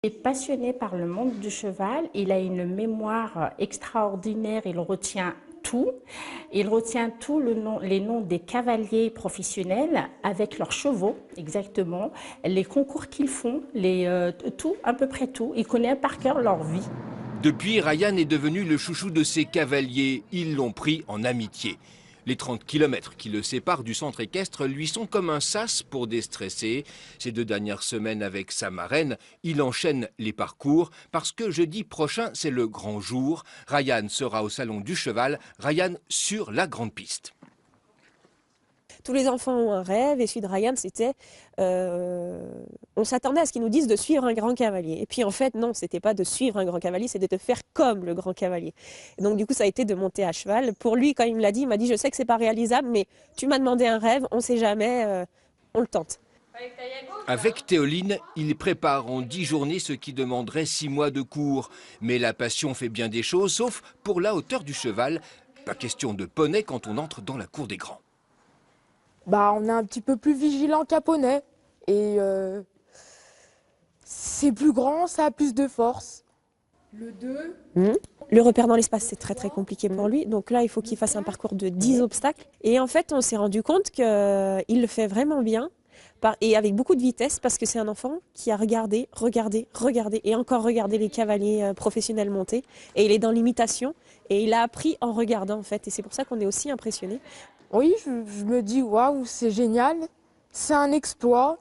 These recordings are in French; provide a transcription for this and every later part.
Il est passionné par le monde du cheval, il a une mémoire extraordinaire, il retient tout. Il retient les noms des cavaliers professionnels avec leurs chevaux, exactement, les concours qu'ils font, tout, à peu près tout. Il connaît par cœur leur vie. Depuis, Ryan est devenu le chouchou de ses cavaliers. Ils l'ont pris en amitié. Les 30 kilomètres qui le séparent du centre équestre lui sont comme un sas pour déstresser. Ces 2 dernières semaines avec sa marraine, il enchaîne les parcours parce que jeudi prochain, c'est le grand jour. Ryan sera au salon du cheval, Ryan sur la grande piste. Tous les enfants ont un rêve et celui de Ryan, c'était... on s'attendait à ce qu'ils nous disent de suivre un grand cavalier. Et puis en fait, non, c'était pas de suivre un grand cavalier, c'était de faire comme le grand cavalier. Et donc du coup, ça a été de monter à cheval. Pour lui, quand il me l'a dit, il m'a dit, je sais que c'est pas réalisable, mais tu m'as demandé un rêve, on sait jamais, on le tente. Avec Théoline, il prépare en 10 journées ce qui demanderait 6 mois de cours. Mais la passion fait bien des choses, sauf pour la hauteur du cheval. Pas question de poney quand on entre dans la cour des grands. On est un petit peu plus vigilant qu'un poney. Et c'est plus grand, ça a plus de force. Le 2. Le repère dans l'espace, c'est très très compliqué pour lui. Donc là, il faut qu'il fasse un parcours de 10 obstacles. Et en fait, on s'est rendu compte qu'il le fait vraiment bien. Et avec beaucoup de vitesse, parce que c'est un enfant qui a regardé et encore regardé les cavaliers professionnels monter. Et il est dans l'imitation. Et il a appris en regardant, en fait. Et c'est pour ça qu'on est aussi impressionnés. Oui, je me dis, waouh, c'est génial. C'est un exploit,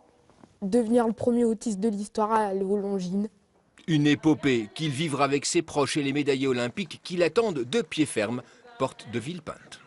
devenir le premier autiste de l'histoire à aller aux Longines. Une épopée qu'il vivra avec ses proches et les médaillés olympiques qui l'attendent de pied ferme, porte de Villepinte.